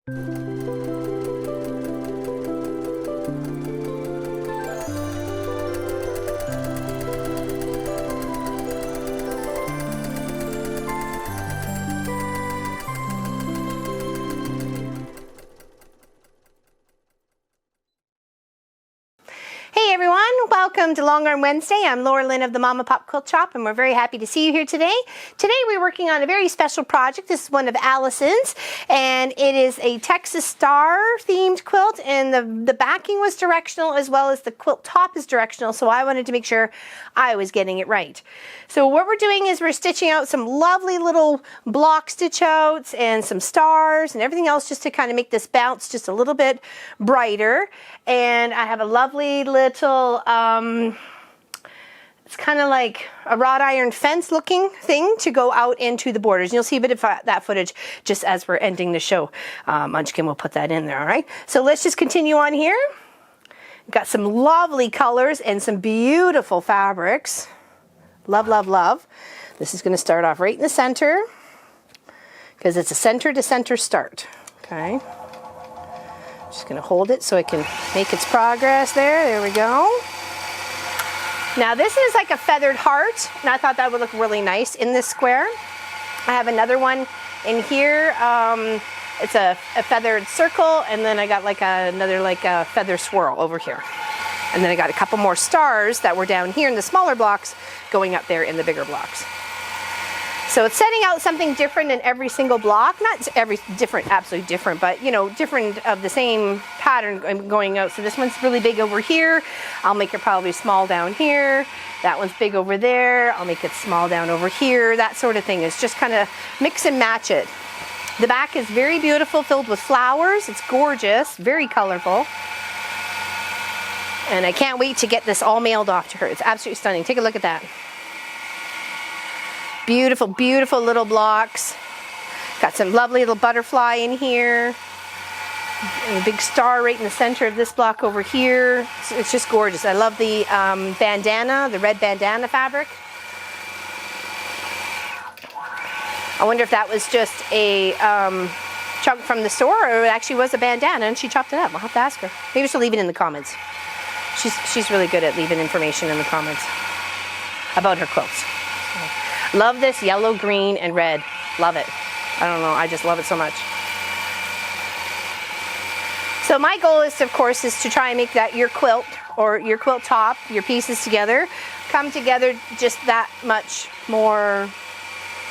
Hey everyone, welcome to Long Arm Wednesday. I'm Laura Lynn of the Mama Pop Quilt Shop, and we're very happy to see you here today. Today we're working on a very special project. This is one of Alison's, and it is a Texas Star themed quilt, and the backing was directional as well as the quilt top is directional, so I wanted to make sure I was getting it right. So what we're doing is we're stitching out some lovely little block stitch outs and some stars and everything else just to kind of make this bounce just a little bit brighter. And I have a lovely little, it's kind of like a wrought iron fence looking thing to go out into the borders. You'll see a bit of that footage just as we're ending the show. Munchkin will put that in there, all right? So let's just continue on here. Got some lovely colors and some beautiful fabrics. Love, love, love. This is going to start off right in the center because it's a center to center start, okay? Just going to hold it so it can make its progress there. There we go. Now this is like a feathered heart, and I thought that would look really nice in this square. I have another one in here. It's a feathered circle, and then I got like another like a feather swirl over here. And then I got a couple more stars that were down here in the smaller blocks going up there in the bigger blocks. So it's setting out something different in every single block. Not every different, absolutely different, but you know, different of the same pattern going out. So this one's really big over here. I'll make it probably small down here. That one's big over there. I'll make it small down over here. That sort of thing is just kind of mix and match it. The back is very beautiful, filled with flowers. It's gorgeous, very colorful. And I can't wait to get this all mailed off to her. It's absolutely stunning. Take a look at that. Beautiful, beautiful little blocks. Got some lovely little butterfly in here. And a big star right in the center of this block over here. It's just gorgeous. I love the bandana, the red bandana fabric. I wonder if that was just a chunk from the store or it actually was a bandana and she chopped it up. I'll have to ask her. Maybe she'll leave it in the comments. She's really good at leaving information in the comments about her quilts. Love this yellow, green, and red. Love it. I don't know, I just love it so much. So my goal is, of course, is to try and make that your quilt or your quilt top, your pieces together, come together just that much more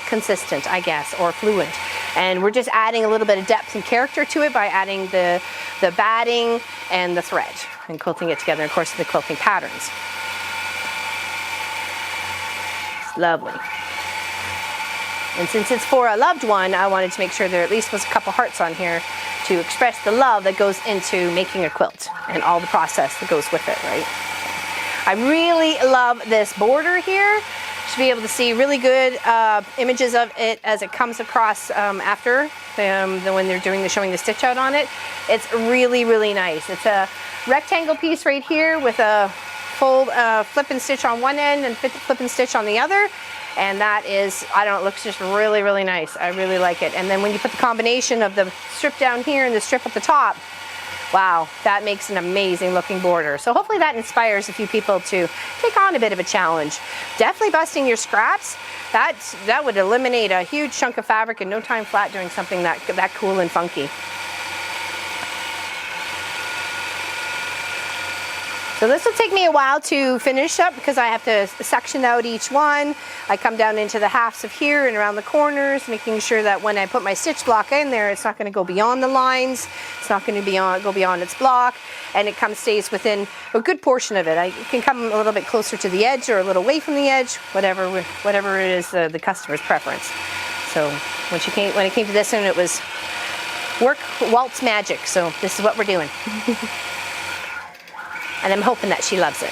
consistent, I guess, or fluent. And we're just adding a little bit of depth and character to it by adding the batting and the thread and quilting it together, of course, the quilting patterns. It's lovely. And since it's for a loved one, I wanted to make sure there at least was a couple hearts on here to express the love that goes into making a quilt and all the process that goes with it, right? I really love this border here. You should be able to see really good images of it as it comes across after when they're doing showing the stitch out on it. It's really, really nice. It's a rectangle piece right here with a fold, flip and stitch on one end and flip and stitch on the other. And that is, I don't know, it looks just really, really nice. I really like it. And then when you put the combination of the strip down here and the strip at the top, wow, that makes an amazing looking border. So hopefully that inspires a few people to take on a bit of a challenge. Definitely busting your scraps. That would eliminate a huge chunk of fabric in no time flat doing something that cool and funky. So this will take me a while to finish up because I have to section out each one. I come down into the halves of here and around the corners, making sure that when I put my stitch block in there, it's not going to go beyond the lines. It's not going to go beyond its block, and it stays within a good portion of it. I can come a little bit closer to the edge or a little away from the edge, whatever it is the customer's preference. So when it came to this one, it was work, waltz, magic. So this is what we're doing. And I'm hoping that she loves it.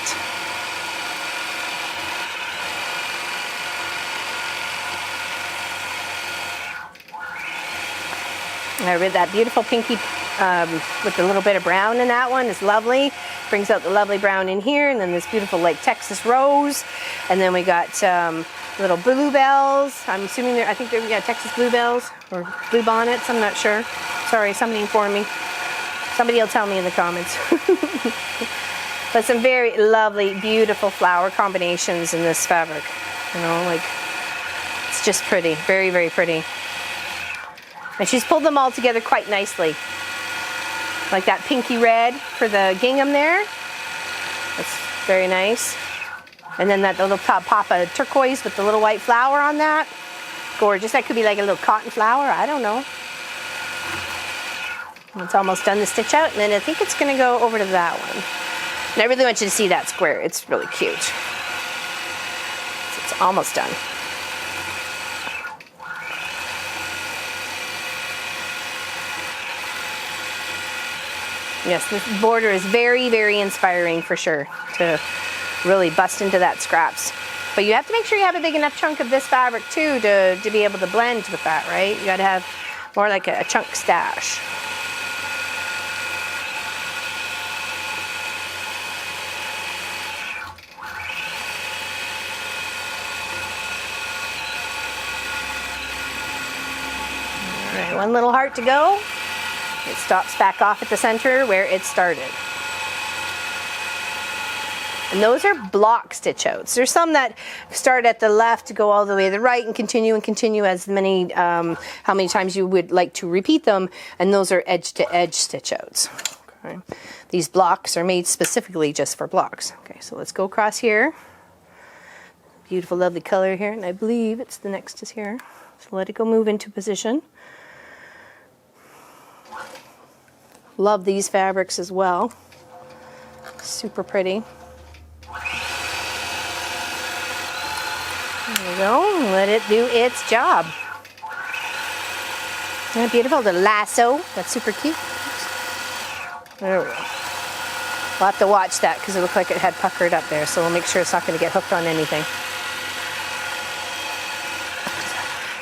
I read that beautiful pinky with a little bit of brown in that one. It's lovely. Brings out the lovely brown in here, and then this beautiful like Texas rose, and then we got little bluebells. I'm assuming I think we got Texas bluebells or blue bonnets. I'm not sure. Sorry, somebody inform me. Somebody will tell me in the comments. But some very lovely, beautiful flower combinations in this fabric. You know, like, it's just pretty. Very, very pretty. And she's pulled them all together quite nicely. Like that pinky red for the gingham there. That's very nice. And then that little pop of turquoise with the little white flower on that. Gorgeous. That could be like a little cotton flower. I don't know. It's almost done to stitch out. And then I think it's going to go over to that one. And I really want you to see that square. It's really cute. So it's almost done. Yes, this border is very, very inspiring for sure to really bust into that scraps. But you have to make sure you have a big enough chunk of this fabric too to be able to blend with that, right? You got to have more like a chunk stash. All right, one little heart to go. It stops back off at the center where it started. And those are block stitch outs. There's some that start at the left, go all the way to the right, and continue as many, how many times you would like to repeat them. And those are edge to edge stitch outs. Okay. These blocks are made specifically just for blocks. Okay, so let's go across here. Beautiful, lovely color here, and I believe it's the next is here. So let it go move into position. Love these fabrics as well. Super pretty. There we go. Let it do its job. Isn't that beautiful? The lasso. That's super cute. There we go. We'll have to watch that because it looked like it had puckered up there, so we'll make sure it's not going to get hooked on anything.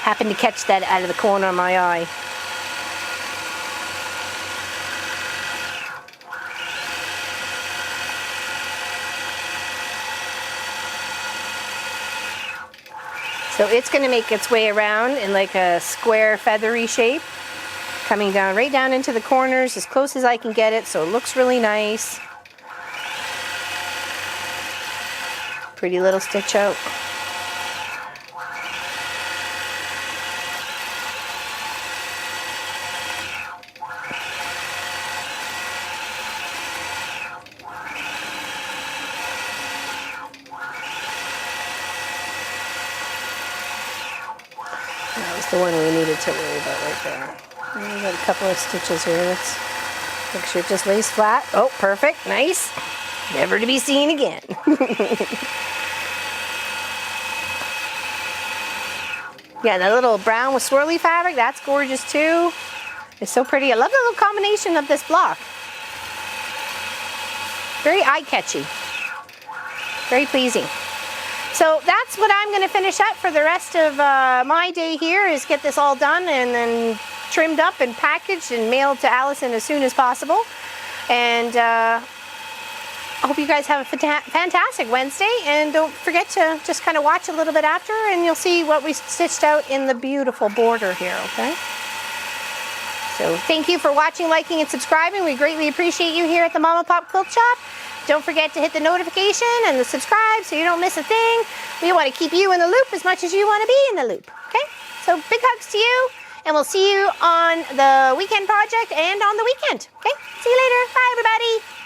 Happened to catch that out of the corner of my eye. So it's going to make its way around in like a square feathery shape, coming down right down into the corners as close as I can get it, so it looks really nice. Pretty little stitch out. That was the one we needed to worry about right there. And we got a couple of stitches here. Let's make sure it just lays flat. Oh, perfect. Nice. Never to be seen again. Yeah, that little brown with swirly fabric, that's gorgeous too. It's so pretty. I love the little combination of this block. Very eye-catchy. Very pleasing. So that's what I'm going to finish up for the rest of my day here, is get this all done and then trimmed up and packaged and mailed to Alison as soon as possible. And I hope you guys have a fantastic Wednesday, and don't forget to just kind of watch a little bit after and you'll see what we stitched out in the beautiful border here, okay? So thank you for watching, liking, and subscribing. We greatly appreciate you here at the Mama Pop Quilt Shop. Don't forget to hit the notification and the subscribe so you don't miss a thing. We want to keep you in the loop as much as you want to be in the loop, okay? So big hugs to you, and we'll see you on the weekend project and on the weekend, okay? See you later. Bye, everybody.